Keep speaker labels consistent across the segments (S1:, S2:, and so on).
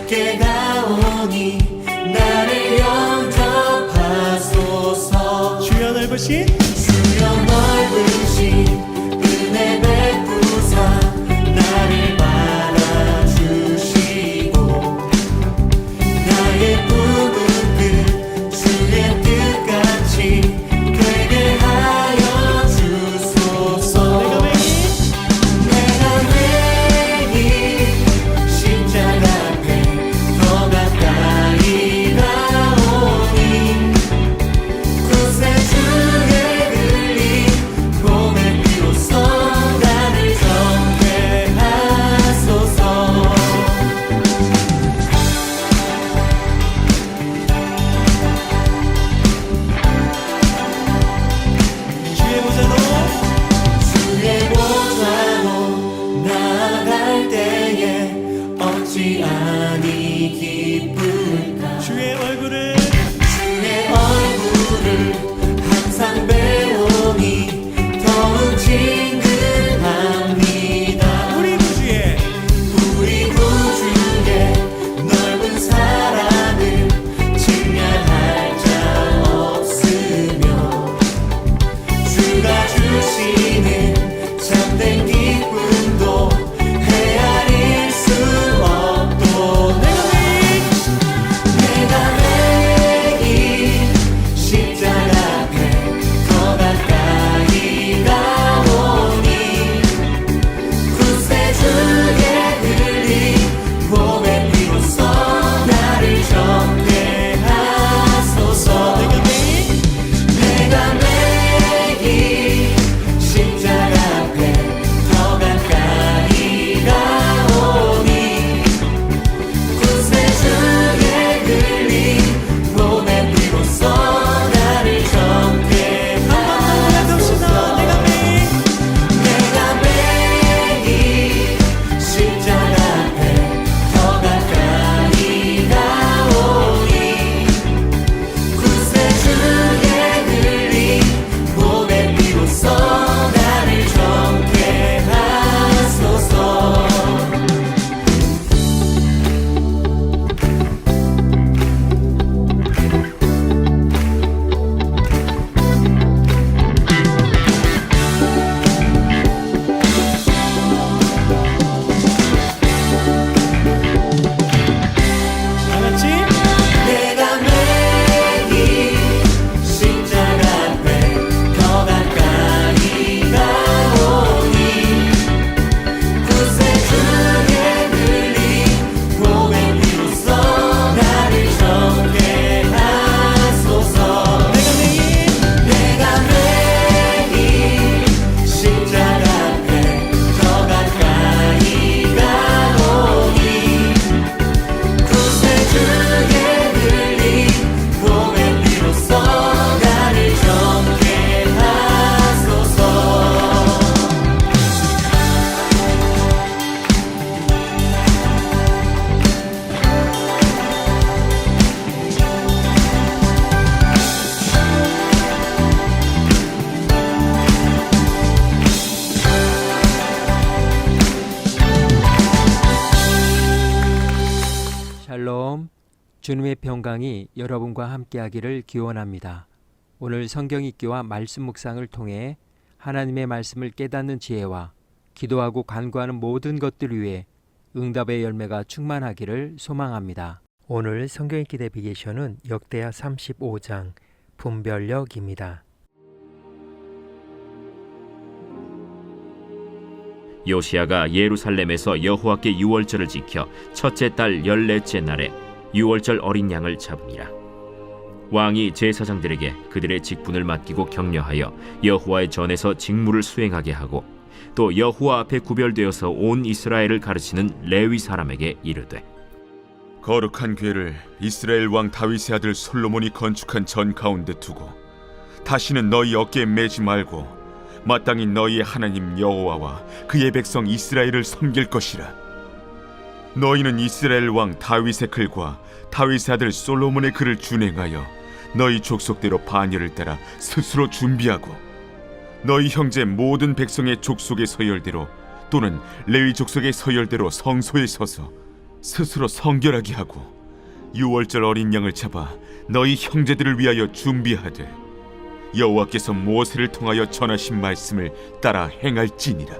S1: 주께 가오니 나를 영접하소서.
S2: 주여 넓으신
S1: 은혜 베푸사 나를 받아주시고 나의 꿈은 그 주의 뜻같이 되게 하여 주소서. 내가 매일 십자가 앞에 더 가까이 가오니 구세주의 흘린 봄의 비로소 나를 정죄하소서. 주의 보좌로 나아갈 때에 어찌 아니 기쁠까. 주의 얼굴을 항상 배우니 더욱 친근합니다. 우리 구주의 넓은 사랑을 측량할 자 없으며 주가 주시는 참된 기쁨도 헤아릴 수 없도다. 내가 매일 십자가 앞에 더 가까이 가오니 구세주의 흘린 봄의 비로소 나를 정죄하소서. 내가 매일 십자가 앞에 더 가까이 가오니 구세주의 흘린 봄의 비로소 나를 정죄하소서. 내가 매일 십자가 앞에 더 가까이 가오니 구세주의 흘린 봄의 비로소 나를 정죄하소서. 내가 매일 십자가 앞에 더 가까이 가오니 구세주의 흘린 봄의 비로소 나를 정죄하소서. 내가 매일 십자가 앞에 더 가까이 가오니 구세주의 흘린 봄의 비로소 나를 정죄하소서.
S3: 샬롬, 주님의 평강이 여러분과 함께하기를 기원합니다. 오늘 성경 읽기와 말씀 묵상을 통해 하나님의 말씀을 깨닫는 지혜와 기도하고 간구하는 모든 것들 위해 응답의 열매가 충만하기를 소망합니다. 오늘 성경 읽기 내비게이션은 역대하 35장 분별력입니다.
S4: 요시야가 예루살렘에서 여호와께 유월절을 지켜 첫째 달 14째 날에 유월절 어린 양을 잡으니라. 왕이 제사장들에게 그들의 직분을 맡기고 격려하여 여호와의 전에서 직무를 수행하게 하고 또 여호와 앞에 구별되어서 온 이스라엘을 가르치는 레위 사람에게 이르되
S5: 거룩한 궤를 이스라엘 왕 다윗의 아들 솔로몬이 건축한 전 가운데 두고 다시는 너희 어깨에 매지 말고 마땅히 너희의 하나님 여호와와 그의 백성 이스라엘을 섬길 것이라. 너희는 이스라엘 왕 다윗의 글과 다윗의 아들 솔로몬의 글을 준행하여 너희 족속대로 반열을 따라 스스로 준비하고 너희 형제 모든 백성의 족속의 서열대로 또는 레위 족속의 서열대로 성소에 서서 스스로 성결하게 하고 유월절 어린 양을 잡아 너희 형제들을 위하여 준비하되 여호와께서 모세를 통하여 전하신 말씀을 따라 행할지니라.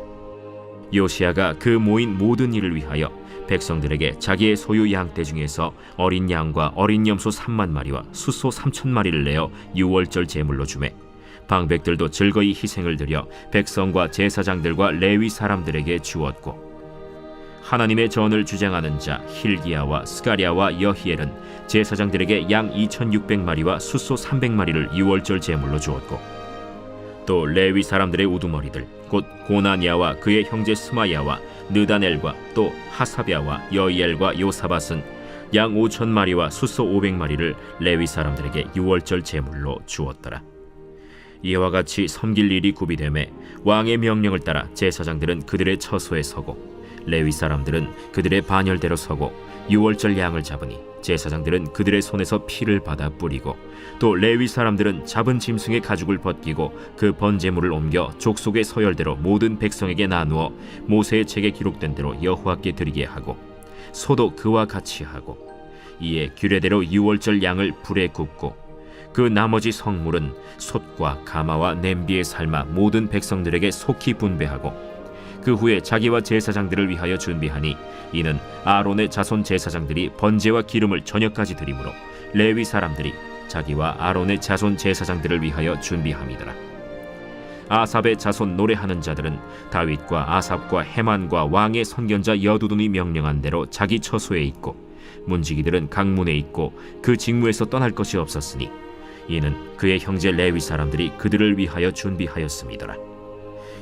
S4: 요시야가 그 모인 모든 일을 위하여 백성들에게 자기의 소유 양떼 중에서 어린 양과 어린 염소 3만 마리와 숫소 3천 마리를 내어 유월절 제물로 주매 방백들도 즐거이 희생을 드려 백성과 제사장들과 레위 사람들에게 주었고 하나님의 전을 주장하는 자 힐기야와 스가랴와 여히엘은 제사장들에게 양 2,600마리와 숫소 300마리를 유월절 제물로 주었고 또 레위 사람들의 우두머리들 곧 고나니아와 그의 형제 스마야와 느다넬과 또 하사랴와 여이엘과 요사밧은 양 5,000마리와 숫소 500마리를 레위 사람들에게 유월절 제물로 주었더라. 이와 같이 섬길 일이 구비되매 왕의 명령을 따라 제사장들은 그들의 처소에 서고 레위 사람들은 그들의 반열대로 서고 유월절 양을 잡으니 제사장들은 그들의 손에서 피를 받아 뿌리고 또 레위 사람들은 잡은 짐승의 가죽을 벗기고 그 번제물을 옮겨 족속의 서열대로 모든 백성에게 나누어 모세의 책에 기록된 대로 여호와께 드리게 하고 소도 그와 같이 하고 이에 규례대로 유월절 양을 불에 굽고 그 나머지 성물은 솥과 가마와 냄비에 삶아 모든 백성들에게 속히 분배하고 그 후에 자기와 제사장들을 위하여 준비하니 이는 아론의 자손 제사장들이 번제와 기름을 저녁까지 드리므로 레위 사람들이 자기와 아론의 자손 제사장들을 위하여 준비함이더라. 아삽의 자손 노래하는 자들은 다윗과 아삽과 헤만과 왕의 선견자 여두둔이 명령한 대로 자기 처소에 있고 문지기들은 각 문에 있고 그 직무에서 떠날 것이 없었으니 이는 그의 형제 레위 사람들이 그들을 위하여 준비하였음이더라.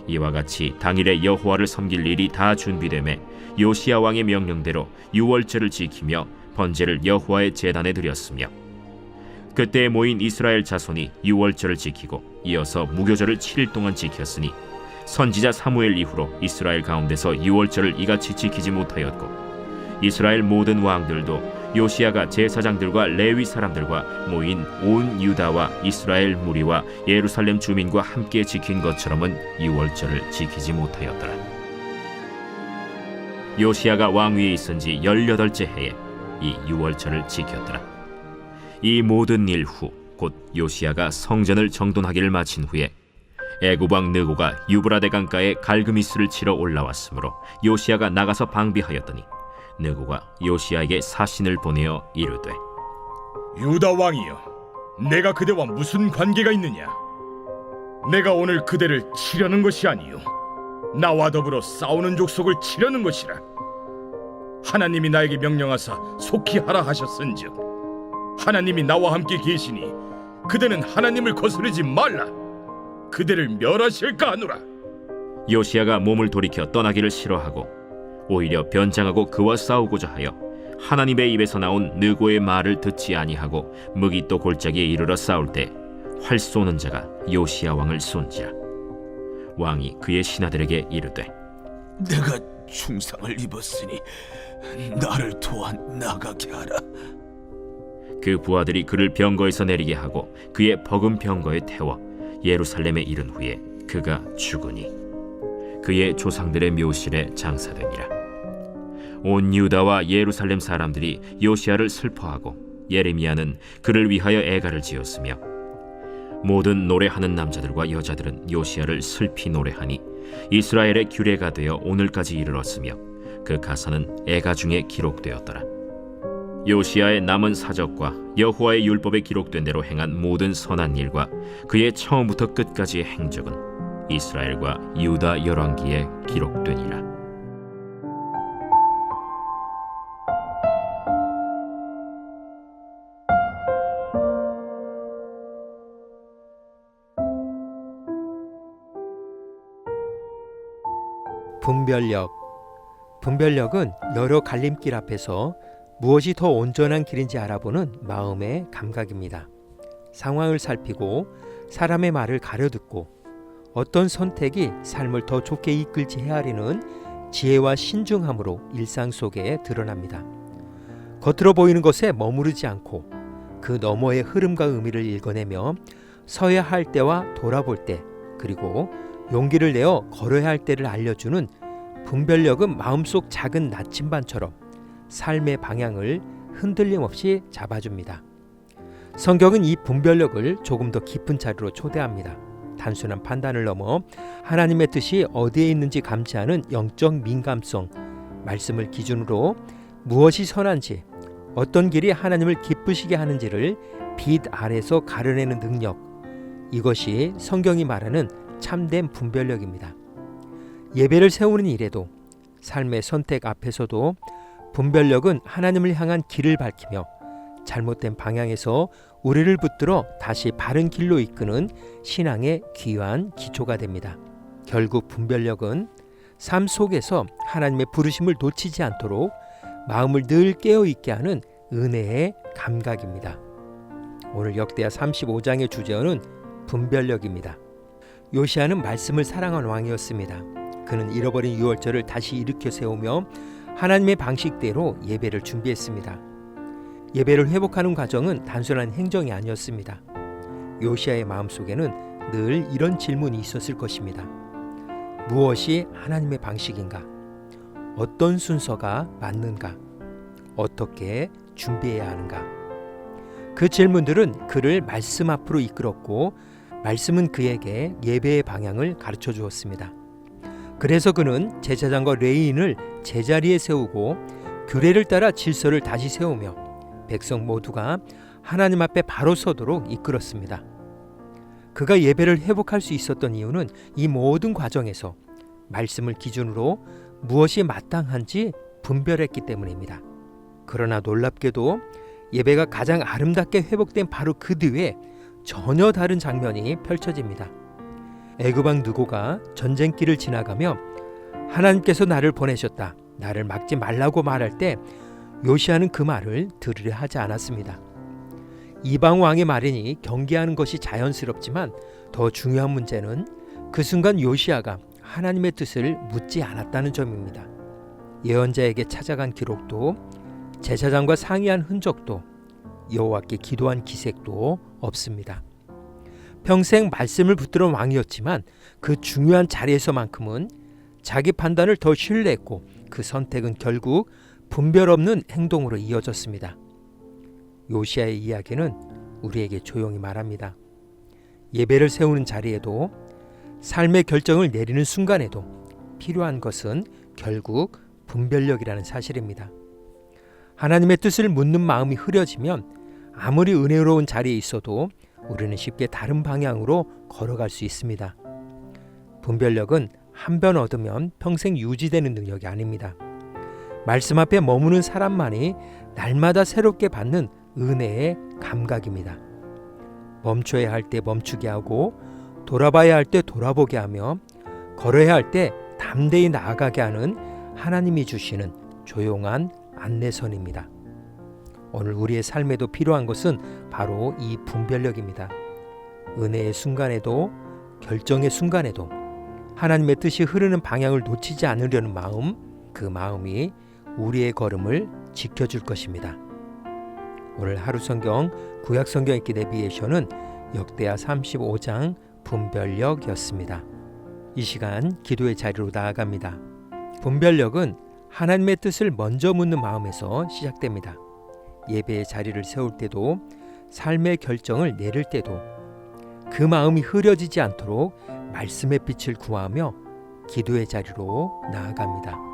S4: 이와 같이 당일에 여호와를 섬길 일이 다 준비되매 요시야 왕의 명령대로 유월절을 지키며 번제를 여호와의 제단에 드렸으며 그때 모인 이스라엘 자손이 유월절을 지키고 이어서 무교절을 7일 동안 지켰으니 선지자 사무엘 이후로 이스라엘 가운데서 유월절을 이같이 지키지 못하였고 이스라엘 모든 왕들도 요시야가 제사장들과 레위 사람들과 모인 온 유다와 이스라엘 무리와 예루살렘 주민과 함께 지킨 것처럼은 유월절을 지키지 못하였더라. 요시야가 왕위에 있은 지 18째 해에 이 유월절을 지켰더라. 이 모든 일 후 곧 요시야가 성전을 정돈하기를 마친 후에 애굽 왕 느고가 유브라데 강가에 갈그미스를 치러 올라왔으므로 요시야가 나가서 방비하였더니 느고가 요시야에게 사신을 보내어 이르되
S2: 유다 왕이여, 내가 그대와 무슨 관계가 있느냐? 내가 오늘 그대를 치려는 것이 아니요 나와 더불어 싸우는 족속을 치려는 것이라. 하나님이 나에게 명령하사 속히 하라 하셨은즉 하나님이 나와 함께 계시니 그대는 하나님을 거스르지 말라. 그대를 멸하실까 하노라.
S4: 요시야가 몸을 돌이켜 떠나기를 싫어하고 오히려 변장하고 그와 싸우고자 하여 하나님의 입에서 나온 느고의 말을 듣지 아니하고 무기또 골짜기에 이르러 싸울 때 활 쏘는 자가 요시야 왕을 쏜지라. 왕이 그의 신하들에게 이르되
S1: 내가 중상을 입었으니 나를 도와 나가게 하라.
S4: 그 부하들이 그를 병거에서 내리게 하고 그의 버금 병거에 태워 예루살렘에 이른 후에 그가 죽으니 그의 조상들의 묘실에 장사되니라. 온 유다와 예루살렘 사람들이 요시야를 슬퍼하고 예레미야는 그를 위하여 애가를 지었으며 모든 노래하는 남자들과 여자들은 요시야를 슬피 노래하니 이스라엘의 규례가 되어 오늘까지 이르렀으며 그 가사는 애가 중에 기록되었더라. 요시야의 남은 사적과 여호와의 율법에 기록된 대로 행한 모든 선한 일과 그의 처음부터 끝까지의 행적은 이스라엘과 유다 열왕기에 기록되니라.
S3: 분별력은 여러 갈림길 앞에서 무엇이 더 온전한 길인지 알아보는 마음의 감각입니다. 상황을 살피고 사람의 말을 가려듣고 어떤 선택이 삶을 더 좋게 이끌지 헤아리는 지혜와 신중함으로 일상 속에 드러납니다. 겉으로 보이는 것에 머무르지 않고 그 너머의 흐름과 의미를 읽어내며 서야 할 때와 돌아볼 때, 그리고 용기를 내어 걸어야 할 때를 알려주는 분별력은 마음속 작은 나침반처럼 삶의 방향을 흔들림 없이 잡아줍니다. 성경은 이 분별력을 조금 더 깊은 자리로 초대합니다. 단순한 판단을 넘어 하나님의 뜻이 어디에 있는지 감지하는 영적 민감성, 말씀을 기준으로 무엇이 선한지, 어떤 길이 하나님을 기쁘시게 하는지를 빛 아래서 가려내는 능력, 이것이 성경이 말하는 참된 분별력입니다. 예배를 세우는 일에도, 삶의 선택 앞에서도 분별력은 하나님을 향한 길을 밝히며 잘못된 방향에서 우리를 붙들어 다시 바른 길로 이끄는 신앙의 귀한 기초가 됩니다. 결국 분별력은 삶 속에서 하나님의 부르심을 놓치지 않도록 마음을 늘 깨어있게 하는 은혜의 감각입니다. 오늘 역대하 35장의 주제어는 분별력입니다. 요시아는 말씀을 사랑한 왕이었습니다. 그는 잃어버린 유월절을 다시 일으켜 세우며 하나님의 방식대로 예배를 준비했습니다. 예배를 회복하는 과정은 단순한 행정이 아니었습니다. 요시아의 마음속에는 늘 이런 질문이 있었을 것입니다. 무엇이 하나님의 방식인가? 어떤 순서가 맞는가? 어떻게 준비해야 하는가? 그 질문들은 그를 말씀 앞으로 이끌었고 말씀은 그에게 예배의 방향을 가르쳐 주었습니다. 그래서 그는 제사장과 레위인을 제자리에 세우고 규례를 따라 질서를 다시 세우며 백성 모두가 하나님 앞에 바로 서도록 이끌었습니다. 그가 예배를 회복할 수 있었던 이유는 이 모든 과정에서 말씀을 기준으로 무엇이 마땅한지 분별했기 때문입니다. 그러나 놀랍게도 예배가 가장 아름답게 회복된 바로 그 뒤에 전혀 다른 장면이 펼쳐집니다. 애굽 왕 느고가 전쟁길을 지나가며 하나님께서 나를 보내셨다, 나를 막지 말라고 말할 때 요시아는 그 말을 들으려 하지 않았습니다. 이방 왕의 말이니 경계하는 것이 자연스럽지만 더 중요한 문제는 그 순간 요시아가 하나님의 뜻을 묻지 않았다는 점입니다. 예언자에게 찾아간 기록도, 제사장과 상의한 흔적도, 여호와께 기도한 기색도 없습니다. 평생 말씀을 붙들어 왕이었지만 그 중요한 자리에서만큼은 자기 판단을 더 신뢰했고 그 선택은 결국 분별 없는 행동으로 이어졌습니다. 요시아의 이야기는 우리에게 조용히 말합니다. 예배를 세우는 자리에도, 삶의 결정을 내리는 순간에도 필요한 것은 결국 분별력이라는 사실입니다. 하나님의 뜻을 묻는 마음이 흐려지면 아무리 은혜로운 자리에 있어도 우리는 쉽게 다른 방향으로 걸어갈 수 있습니다. 분별력은 한 번 얻으면 평생 유지되는 능력이 아닙니다. 말씀 앞에 머무는 사람만이 날마다 새롭게 받는 은혜의 감각입니다. 멈춰야 할 때 멈추게 하고 돌아봐야 할 때 돌아보게 하며 걸어야 할 때 담대히 나아가게 하는 하나님이 주시는 조용한 안내선입니다. 오늘 우리의 삶에도 필요한 것은 바로 이 분별력입니다. 은혜의 순간에도 결정의 순간에도 하나님의 뜻이 흐르는 방향을 놓치지 않으려는 마음, 그 마음이 우리의 걸음을 지켜줄 것입니다. 오늘 하루 성경 구약 성경 읽기 내비에이션은 역대하 35장 분별력이었습니다. 이 시간 기도의 자리로 나아갑니다. 분별력은 하나님의 뜻을 먼저 묻는 마음에서 시작됩니다. 예배의 자리를 세울 때도, 삶의 결정을 내릴 때도 그 마음이 흐려지지 않도록 말씀의 빛을 구하며 기도의 자리로 나아갑니다.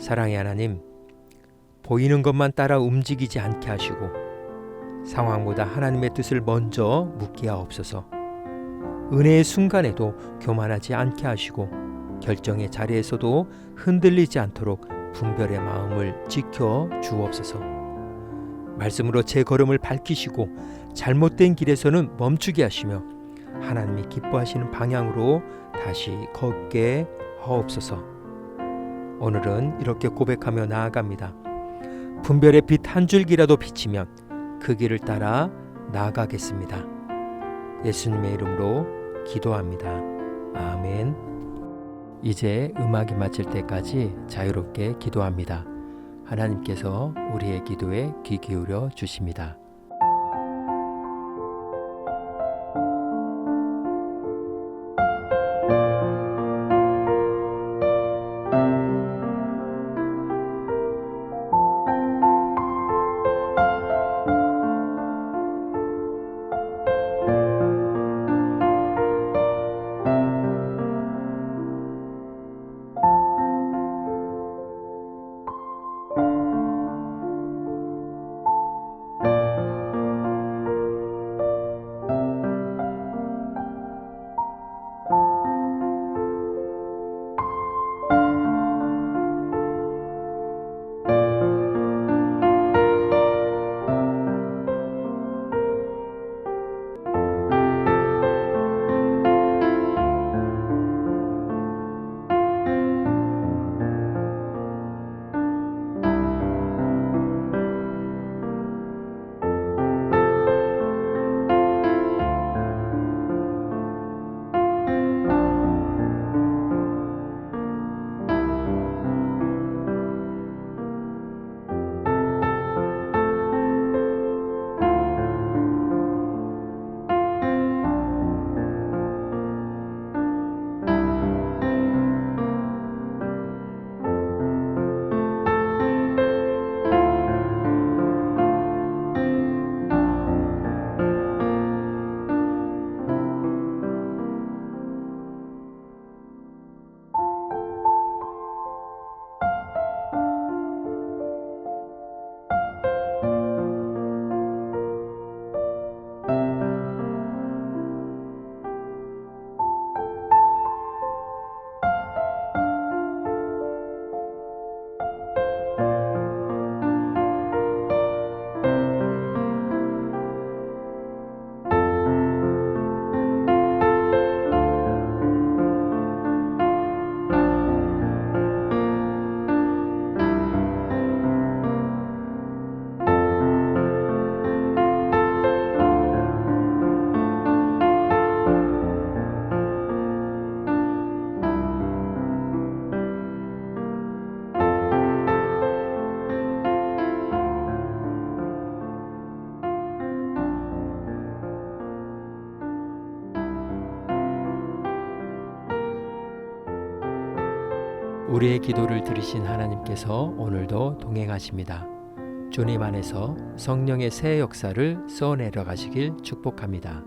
S3: 사랑의 하나님, 보이는 것만 따라 움직이지 않게 하시고 상황보다 하나님의 뜻을 먼저 묻게 하옵소서. 은혜의 순간에도 교만하지 않게 하시고 결정의 자리에서도 흔들리지 않도록 분별의 마음을 지켜 주옵소서. 말씀으로 제 걸음을 밝히시고 잘못된 길에서는 멈추게 하시며 하나님이 기뻐하시는 방향으로 다시 걷게 하옵소서. 오늘은 이렇게 고백하며 나아갑니다. 분별의 빛 한 줄기라도 비치면 그 길을 따라 나아가겠습니다. 예수님의 이름으로 기도합니다. 아멘. 이제 음악이 마칠 때까지 자유롭게 기도합니다. 하나님께서 우리의 기도에 귀 기울여 주십니다. 우리의 기도를 들으신 하나님께서 오늘도 동행하십니다. 주님 안에서 성령의 새 역사를 써내려 가시길 축복합니다.